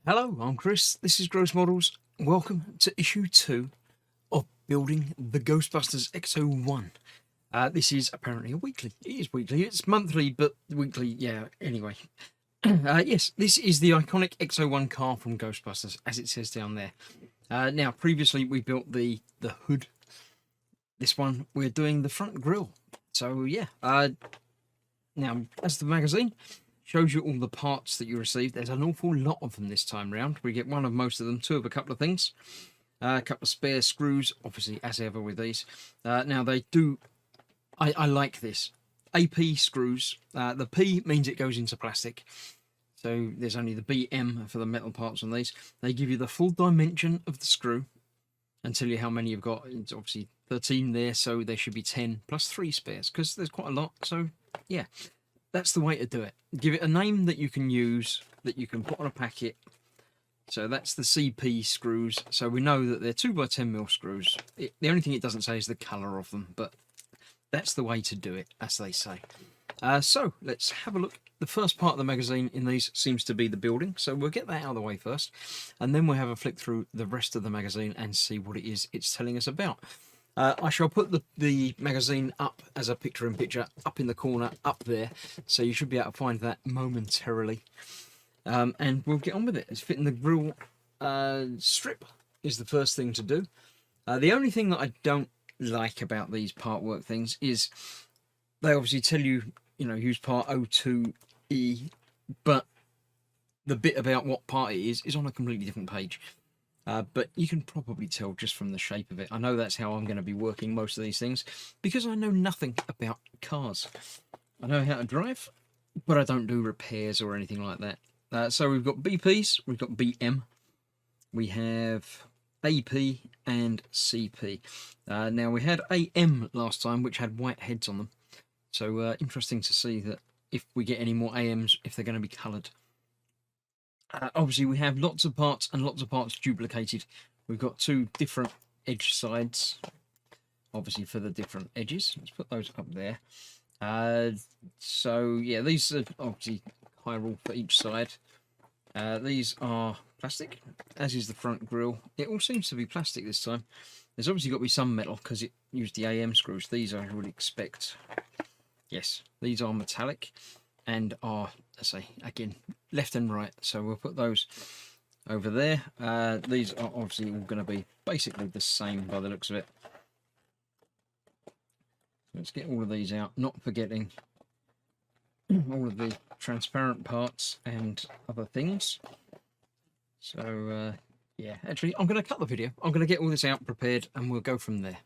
Hello, I'm Chris. This is Gross Models. Welcome to issue 2 of building the Ghostbusters Ecto-1. This is apparently a weekly. It is weekly. It's monthly, but weekly. Yeah. Anyway, yes, this is the iconic Ecto-1 car from Ghostbusters, as it says down there. Now, previously we built the hood. This one we're doing the front grille. So yeah. Now, as the magazine shows you all the parts that you received, there's an awful lot of them this time round. We get one of most of them, two of a couple of things, a couple of spare screws, obviously as ever with these. Now they do, I like this. AP screws. The P means it goes into plastic. So there's only the BM for the metal parts on these. They give you the full dimension of the screw and tell you how many you've got. It's obviously 13 there, so there should be 10 plus 3 spares because there's quite a lot. So yeah, that's the way to do it. Give it a name that you can use, that you can put on a packet. So that's the CP screws. So we know that they're 2x10mm screws. The only thing it doesn't say is the colour of them, but that's the way to do it, as they say. So let's have a look. The first part of the magazine in these seems to be the building, so we'll get that out of the way first, and then we'll have a flick through the rest of the magazine and see what it is it's telling us about. I shall put the magazine up as a picture-in-picture up in the corner up there, so you should be able to find that momentarily. And we'll get on with it. It's fitting the grill strip is the first thing to do. The only thing that I don't like about these part work things is they obviously tell you, use part O2E, but the bit about what part it is on a completely different page. But you can probably tell just from the shape of it. I know that's how I'm going to be working most of these things, because I know nothing about cars. I know how to drive, but I don't do repairs or anything like that. So we've got BPs, we've got BM, we have AP and CP. Now we had AM last time, which had white heads on them. So interesting to see that if we get any more AMs, if they're going to be coloured. Obviously, we have lots of parts and lots of parts duplicated. We've got two different edge sides, obviously for the different edges. Let's put those up there. So yeah, these are obviously chiral for each side. These are plastic, as is the front grille. It all seems to be plastic this time. There's obviously got to be some metal because it used the AM screws. These I would expect. Yes, these are metallic and are, I say, again, left and right. So we'll put those over there. These are obviously all going to be basically the same by the looks of it. Let's get all of these out, not forgetting all of the transparent parts and other things. So, yeah, actually, I'm going to cut the video. I'm going to get all this out prepared and we'll go from there.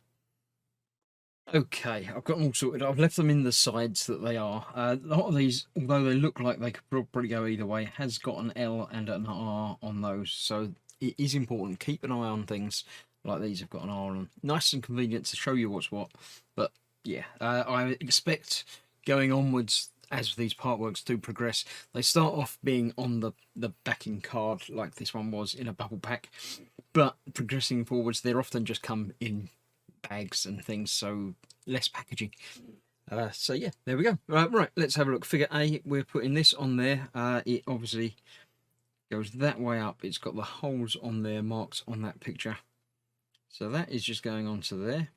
Okay, I've got them all sorted. I've left them in the sides that they are. A lot of these, although they look like they could probably go either way, has got an L and an R on those. So it is important. Keep an eye on things like these have got an R on them. Nice and convenient to show you what's what. But yeah, I expect going onwards as these part works do progress, they start off being on the backing card like this one was in a bubble pack. But progressing forwards, they're often just come in bags and things, so less packaging. So yeah, there we go. Right, let's have a look. Figure A, we're putting this on there. It obviously goes that way up. It's got the holes on there marked on that picture. So that is just going onto there.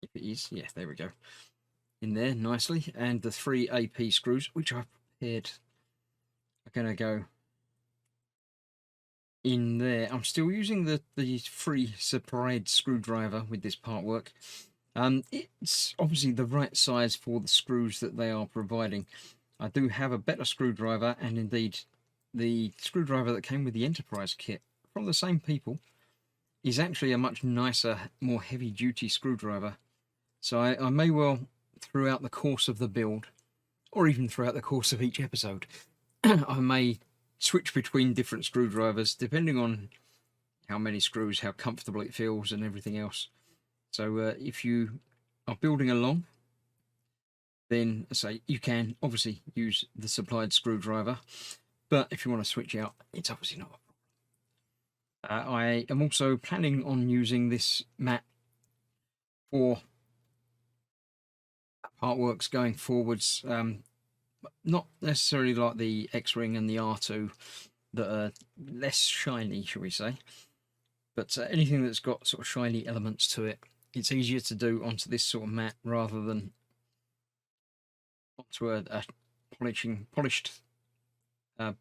If it is, yeah, there we go. In there nicely. And the 3 AP screws, which I've prepared, are going to go in there. I'm still using the free separate screwdriver with this part work. It's obviously the right size for the screws that they are providing. I do have a better screwdriver, and indeed the screwdriver that came with the Enterprise kit from the same people is actually a much nicer, more heavy duty screwdriver. So I may well, throughout the course of the build, or even throughout the course of each episode, I may switch between different screwdrivers depending on how many screws, how comfortable it feels and everything else. So if you are building along, then say you can obviously use the supplied screwdriver, but if you want to switch out, it's obviously not a problem. I am also planning on using this mat for part works going forwards. not necessarily like the X-Ring and the R2 that are less shiny, shall we say. But anything that's got sort of shiny elements to it, it's easier to do onto this sort of mat rather than onto a polished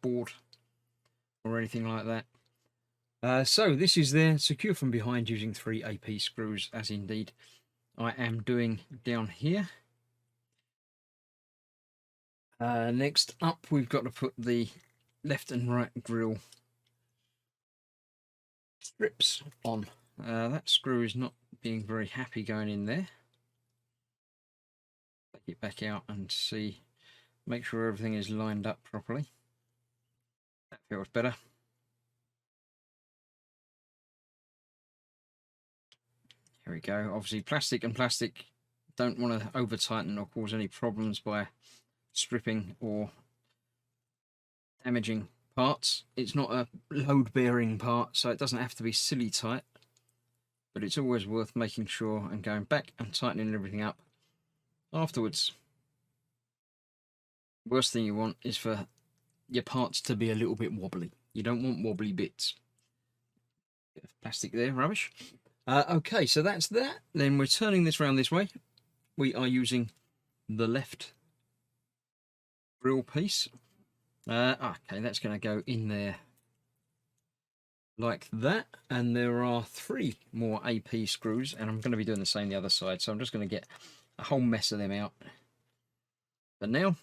board or anything like that. So this is there, secure from behind using 3 AP screws, as indeed I am doing down here. Next up, we've got to put the left and right grille strips on. That screw is not being very happy going in there. Take it back out and see, make sure everything is lined up properly. That feels better. Here we go. Obviously plastic and plastic don't want to over tighten or cause any problems by stripping or damaging parts. It's not a load bearing part, so it doesn't have to be silly tight, but it's always worth making sure and going back and tightening everything up afterwards. Worst thing you want is for your parts to be a little bit wobbly. You don't want wobbly bits. Bit of plastic there, rubbish. Okay, so that's that. Then we're turning this around this way. We are using the left grill piece. Okay, that's going to go in there like that. And there are 3 more AP screws, and I'm going to be doing the same the other side. So I'm just going to get a whole mess of them out. But now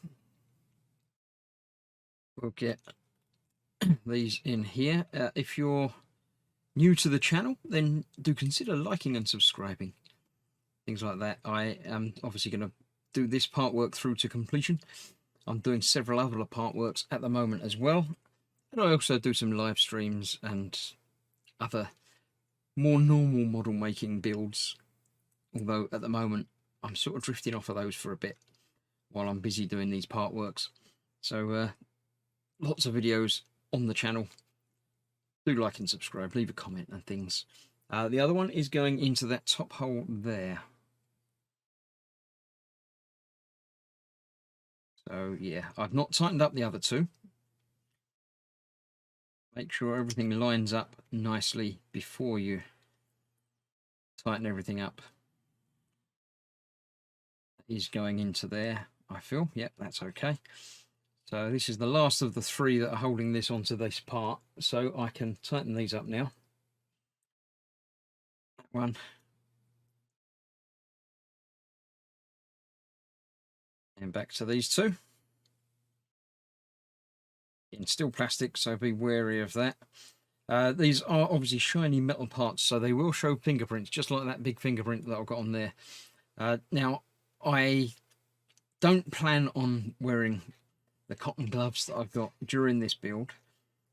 we'll get these in here. If you're new to the channel, then do consider liking and subscribing, things like that. I am obviously going to do this part work through to completion. I'm doing several other part works at the moment as well, and I also do some live streams and other more normal model making builds, although at the moment I'm sort of drifting off of those for a bit while I'm busy doing these part works. So lots of videos on the channel. Do like and subscribe, leave a comment and things. The other one is going into that top hole there. So yeah, I've not tightened up the other 2. Make sure everything lines up nicely before you tighten everything up. That is going into there, I feel. Yep, that's okay. So this is the last of the 3 that are holding this onto this part, so I can tighten these up now. That one. And back to these 2. In still plastic, so be wary of that. These are obviously shiny metal parts, so they will show fingerprints, just like that big fingerprint that I've got on there. Now, I don't plan on wearing the cotton gloves that I've got during this build,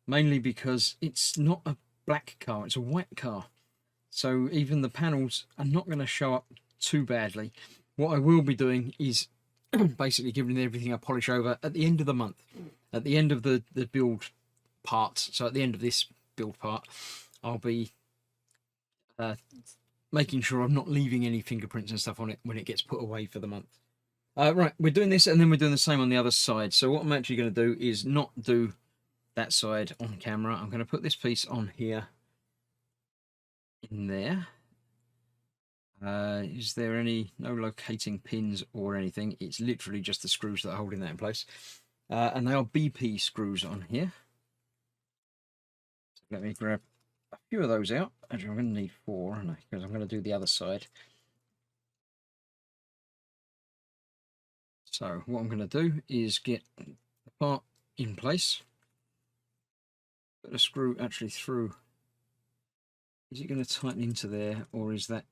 mainly because it's not a black car, it's a white car. So even the panels are not going to show up too badly. What I will be doing is basically giving everything a polish over at the end of the month, at the end of the build part. So at the end of this build part, I'll be making sure I'm not leaving any fingerprints and stuff on it when it gets put away for the month. Right, we're doing this, and then we're doing the same on the other side. So what I'm actually going to do is not do that side on camera. I'm going to put this piece on here, in there. Is there no locating pins or anything? It's literally just the screws that are holding that in place. And they are BP screws on here. So let me grab a few of those out. Actually, I'm going to need 4, aren't I? Because I'm going to do the other side. So what I'm going to do is get the part in place. Put a screw actually through. Is it going to tighten into there, or is that...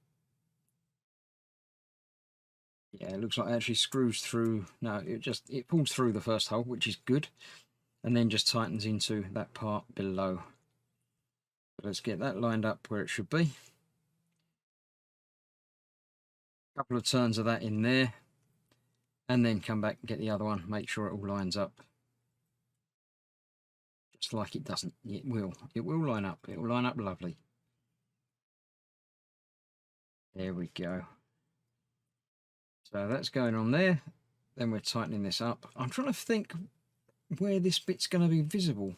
Yeah, it looks like it actually screws through. No, it pulls through the first hole, which is good, and then just tightens into that part below. So let's get that lined up where it should be. A couple of turns of that in there, and then come back and get the other one. Make sure it all lines up. Just like it doesn't. It will. It will line up. It will line up lovely. There we go. So that's going on there. Then we're tightening this up. I'm trying to think where this bit's going to be visible.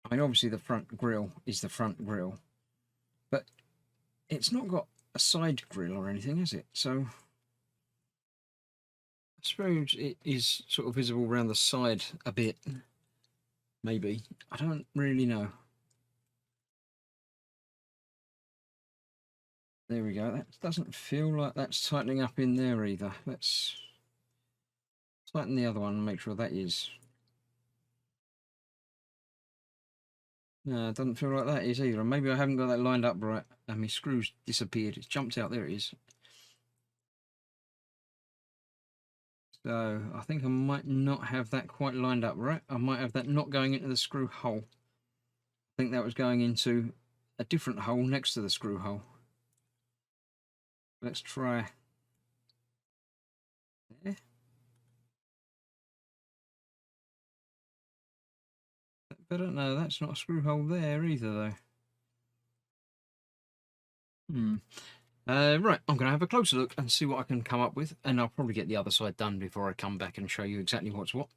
I mean, obviously the front grille is the front grille, but it's not got a side grille or anything, has it? So I suppose it is sort of visible around the side a bit. Maybe. I don't really know. There we go. That doesn't feel like that's tightening up in there either. Let's tighten the other one and make sure that is. No, it doesn't feel like that is either. Maybe I haven't got that lined up right and my screw's disappeared. It's jumped out. There it is. So I think I might not have that quite lined up right. I might have that not going into the screw hole. I think that was going into a different hole next to the screw hole. Let's try there. Better? No, that's not a screw hole there either though. Right, I'm going to have a closer look and see what I can come up with, and I'll probably get the other side done before I come back and show you exactly what's what.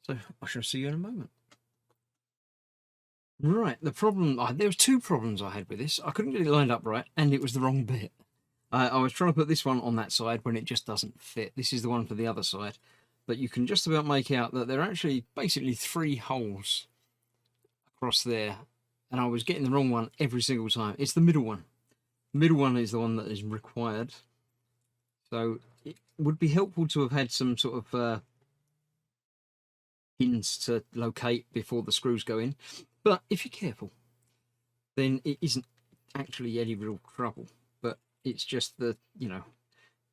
So I shall see you in a moment. Right, the problem, there was two problems I had with this. I couldn't get it lined up right, and it was the wrong bit. I was trying to put this one on that side when it just doesn't fit. This is the one for the other side, but you can just about make out that there are actually basically 3 holes across there, and I was getting the wrong one every single time. It's the middle one. The middle one is the one that is required. So it would be helpful to have had some sort of pins to locate before the screws go in. But if you're careful, then it isn't actually any real trouble. But it's just the, you know,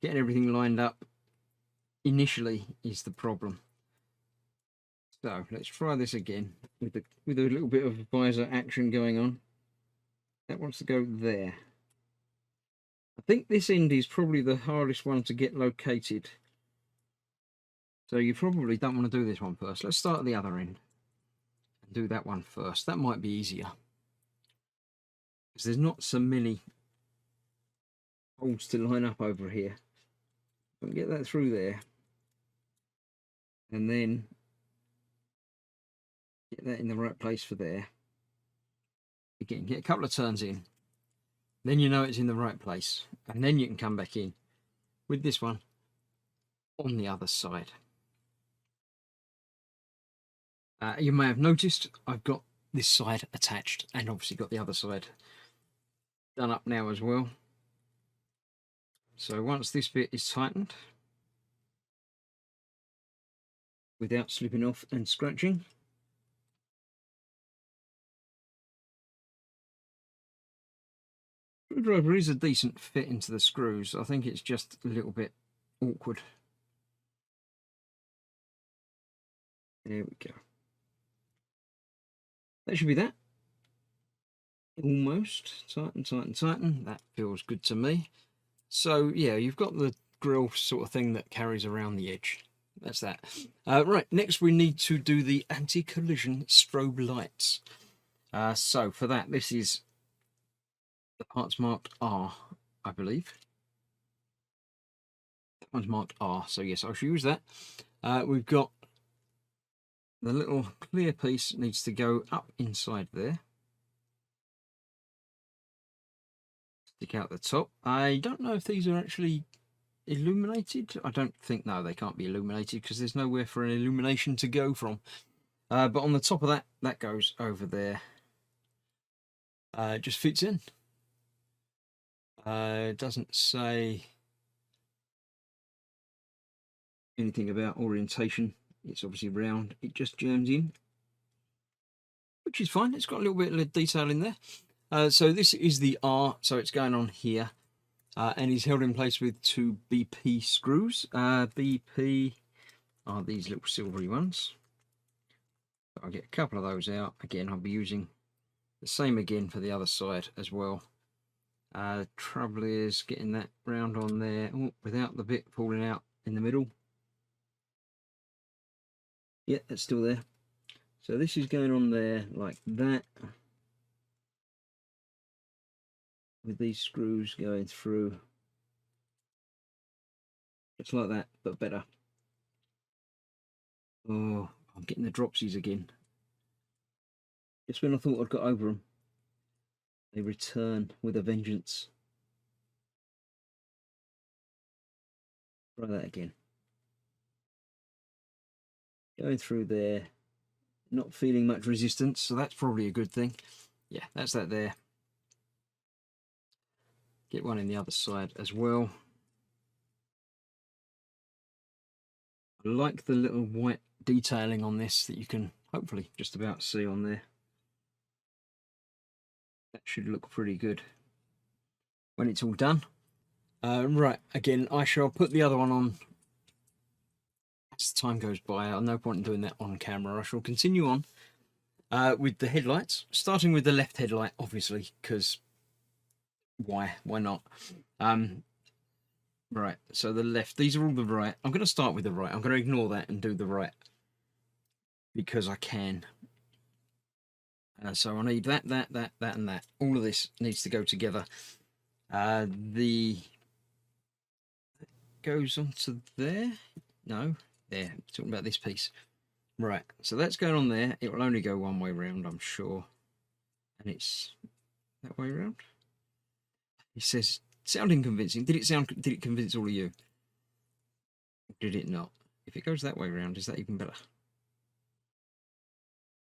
getting everything lined up initially is the problem. So let's try this again with a little bit of visor action going on. That wants to go there. I think this end is probably the hardest one to get located. So you probably don't want to do this one first. Let's start at the other end and do that one first. That might be easier, because there's not so many holes to line up over here. So get that through there, and then get that in the right place for there. Again, get a couple of turns in, then you know it's in the right place, and then you can come back in with this one on the other side. You may have noticed I've got this side attached, and obviously got the other side done up now as well. So once this bit is tightened without slipping off and scratching, the screwdriver is a decent fit into the screws. I think it's just a little bit awkward. There we go. That should be that. Almost. Tighten, tighten, tighten. That feels good to me. So yeah, you've got the grill sort of thing that carries around the edge. That's that. Right, next we need to do the anti-collision strobe lights. So for that, this is the part's marked R, I believe. That one's marked R, so yes, I shall use that. We've got the little clear piece needs to go up inside there. Stick out the top. I don't know if these are actually illuminated. I don't think, no, they can't be illuminated because there's nowhere for an illumination to go from. But on the top of that, that goes over there. It just fits in. It doesn't say anything about orientation. It's obviously round. It just jams in, which is fine. It's got a little bit of detail in there. So this is the R, so it's going on here. And is held in place with 2 BP screws. BP are these little silvery ones. So I'll get a couple of those out. Again, I'll be using the same again for the other side as well. Trouble is getting that round on there without the bit falling out in the middle. Yeah, it's still there. So this is going on there like that, with these screws going through Just like that, but better. Oh, I'm getting the dropsies again. Just when I thought I'd got over them, they return with a vengeance. Try that again. Going through there, not feeling much resistance, so that's probably a good thing. Yeah, that's that there. Get one in the other side as well. I like the little white detailing on this that you can hopefully just about see on there. That should look pretty good when it's all done. Right, again, I shall put the other one on as time goes by. No point in doing that on camera. I shall continue on with the headlights, starting with the left headlight, obviously, because why not? Right, so the left, these are all the right. I'm going to start with the right. I'm going to ignore that and do the right because I can. So I need that, and that. All of this needs to go together. The goes onto there. No, there. Talking about this piece. Right, so that's going on there. It will only go one way round, I'm sure. And it's that way round. He says, sounding convincing. Did it convince all of you? Did it not? If it goes that way round, is that even better?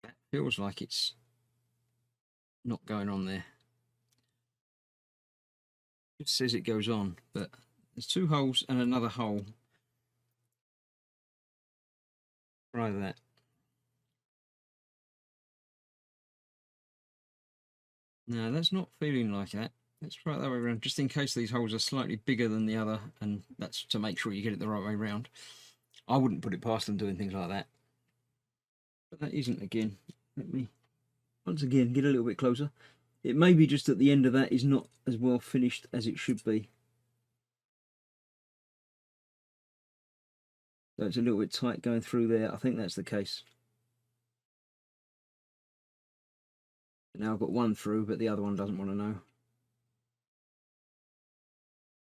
That feels like it's not going on there. It says it goes on, but there's two holes and another hole. Try that. No, that's not feeling like that. Let's try it that way around, just in case these holes are slightly bigger than the other, and that's to make sure you get it the right way round. I wouldn't put it past them doing things like that. But that isn't again. Let me, once again, get a little bit closer. It may be just that the end of that is not as well finished as it should be. So it's a little bit tight going through there. I think that's the case. Now I've got one through, but the other one doesn't want to know.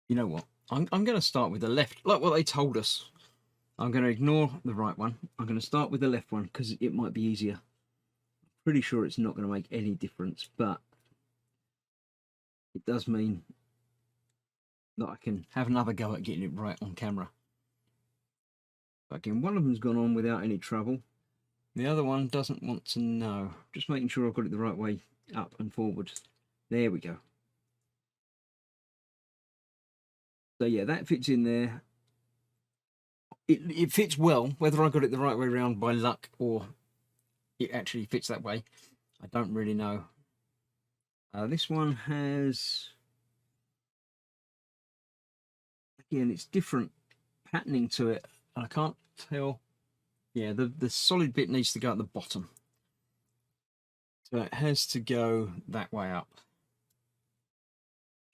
You know what? I'm going to start with the left, like what they told us. I'm going to ignore the right one. I'm going to start with the left one because it might be easier. Pretty sure it's not going to make any difference, but it does mean that I can have another go at getting it right on camera. Again, one of them's gone on without any trouble. The other one doesn't want to know. Just making sure I've got it the right way up and forward. There we go. So yeah, that fits in there. It fits well. Whether I got it the right way around by luck or it actually fits that way, I don't really know. This one has, again, it's different patterning to it. I can't tell. Yeah, the solid bit needs to go at the bottom. So it has to go that way up.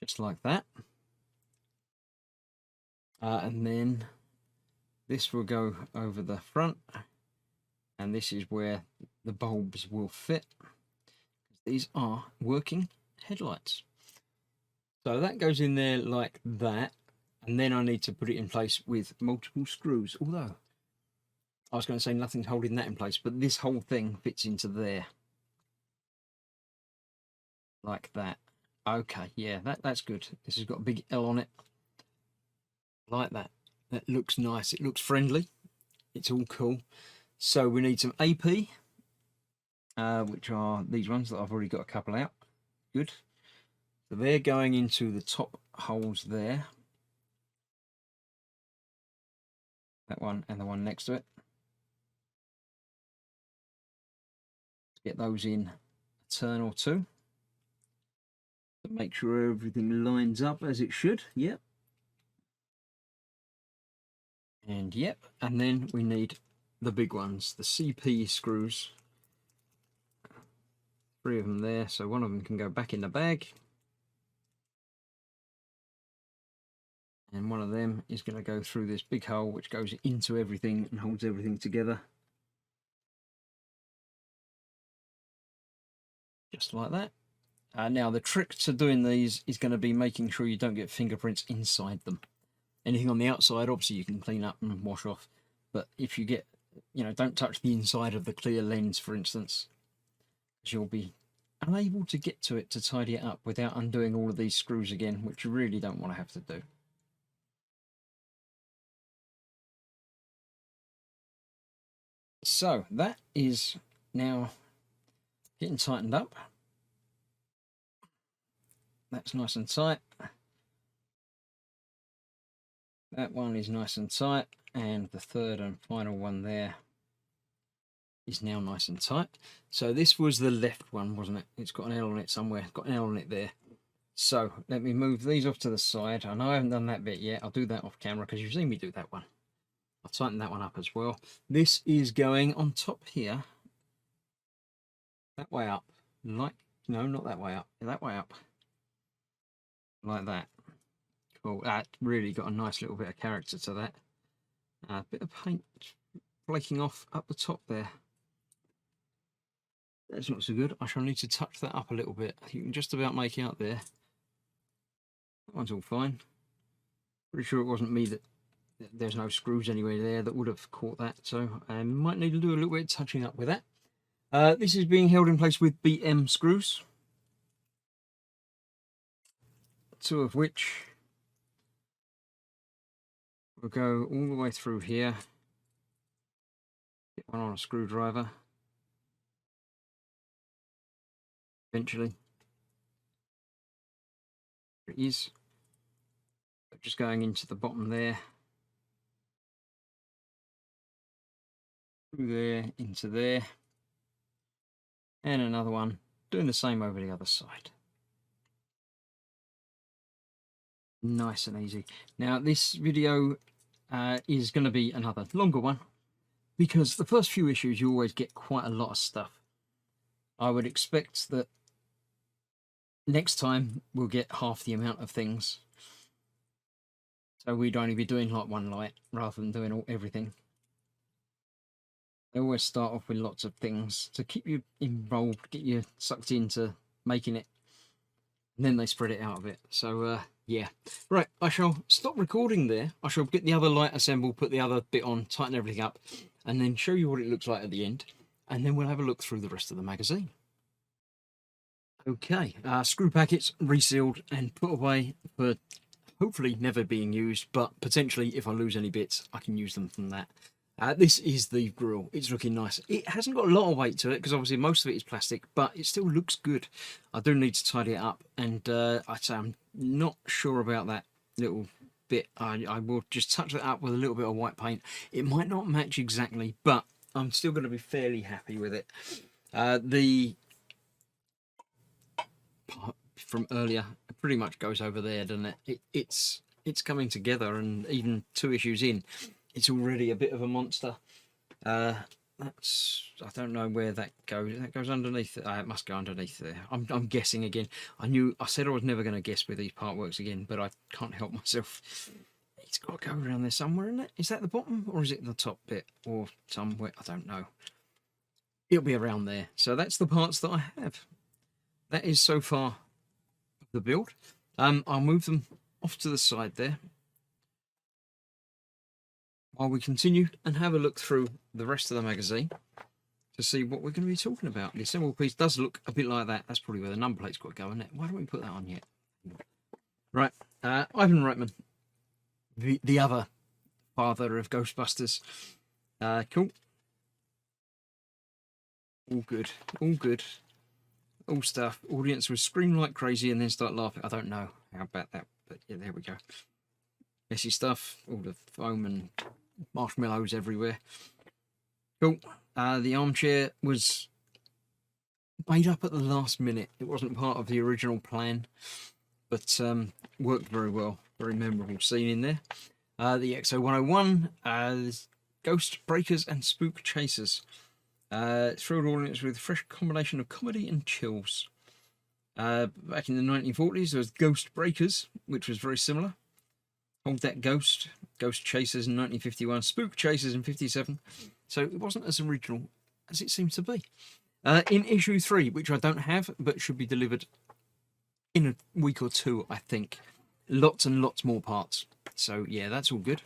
Just like that. And then this will go over the front. And this is where the bulbs will fit. These are working headlights. So that goes in there like that. And then I need to put it in place with multiple screws. Although, I was going to say nothing's holding that in place, but this whole thing fits into there. Like that. Okay, yeah, that's good. This has got a big L on it. Like that. That looks nice. It looks friendly. It's all cool. So we need some AP, which are these ones that I've already got a couple out. Good. So they're going into the top holes there. That one and the one next to it. Get those in a turn or two. Make sure everything lines up as it should. Yep. And yep. And then we need the big ones, the CP screws. 3 of them there, so one of them can go back in the bag. And one of them is going to go through this big hole which goes into everything and holds everything together. Just like that. Now the trick to doing these is going to be making sure you don't get fingerprints inside them. Anything on the outside, obviously you can clean up and wash off. But if you get, don't touch the inside of the clear lens, for instance, because you'll be unable to get to it to tidy it up without undoing all of these screws again, which you really don't want to have to do. So that is now getting tightened up. That's nice and tight. That one is nice and tight, and the third and final one there is now nice and tight. So this was the left one, wasn't it? It's got an L on it somewhere. It's got an L on it there. So let me move these off to the side. I know I haven't done that bit yet. I'll do that off camera because you've seen me do that one. I'll tighten that one up as well. This is going on top here. That way up. No, not that way up. That way up. Like that. Cool. That really got a nice little bit of character to that. A bit of paint flaking off up the top there. That's not so good. I shall need to touch that up a little bit. You can just about make out there. That one's all fine. Pretty sure it wasn't me that there's no screws anywhere there that would have caught that. So I might need to do a little bit of touching up with that. This is being held in place with BM screws. 2 of which will go all the way through here. Get one on a screwdriver. Eventually. There it is. Just going into the bottom there. Through there, into there. And another one. Doing the same over the other side. Nice and easy. Now this video is going to be another longer one because the first few issues you always get quite a lot of stuff. I would expect that next time we'll get half the amount of things, so we'd only be doing like one light rather than doing everything. They always start off with lots of things to keep you involved, get you sucked into making it, and then they spread it out a bit. So yeah, right, I shall stop recording there. I shall get the other light assembled, put the other bit on, tighten everything up, and then show you what it looks like at the end, and then we'll have a look through the rest of the magazine. Okay, screw packets resealed and put away for hopefully never being used, but potentially if I lose any bits I can use them from that. This is the grille. It's looking nice. It hasn't got a lot of weight to it because obviously most of it is plastic, but it still looks good. I do need to tidy it up, and I'd say I'm not sure about that little bit. I will just touch that up with a little bit of white paint. It might not match exactly, but I'm still going to be fairly happy with it. The part from earlier pretty much goes over there, doesn't it? It's coming together, and even 2 issues in, it's already a bit of a monster. That's, I don't know where that goes. That goes underneath. It must go underneath there. I'm guessing again. I said I was never going to guess with these part works again, but I can't help myself. It's got to go around there somewhere, isn't it? Is that the bottom, or is it the top bit, or somewhere? I don't know. It'll be around there. So that's the parts that I have. That is so far the build. I'll move them off to the side there while we continue and have a look through the rest of the magazine to see what we're going to be talking about. The assembled piece does look a bit like that. That's probably where the number plate's got to go, isn't it? Why don't we put that on yet? Right, Ivan Reitman, the other father of Ghostbusters. Cool. All good, all good. All stuff. Audience will scream like crazy and then start laughing. I don't know how about that, but yeah, there we go. Messy stuff. All the foam and marshmallows everywhere. Cool. The armchair was made up at the last minute. It wasn't part of the original plan, but worked very well. Very memorable scene in there. The Ecto-101, Ghost Breakers and Spook Chasers. Thrilled audience with a fresh combination of comedy and chills. Back in the 1940s, there was Ghost Breakers, which was very similar. Hold That Ghost, Ghost Chasers in 1951, Spook Chasers in 57. So it wasn't as original as it seemed to be. In issue 3, which I don't have, but should be delivered in a week or 2, I think. lots and lots more parts. So yeah, that's all good.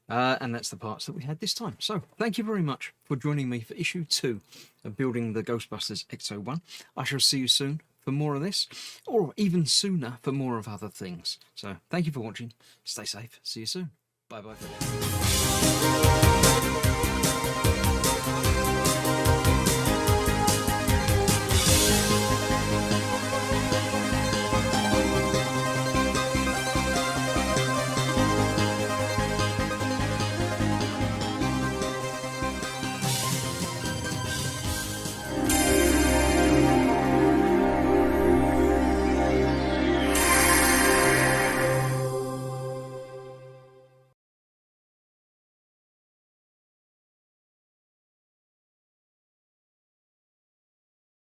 And that's the parts that we had this time. So thank you very much for joining me for issue 2 of building the Ghostbusters Ecto-1. I shall see you soon for more of this, or even sooner for more of other things. So thank you for watching. Stay safe. See you soon. Bye bye for now.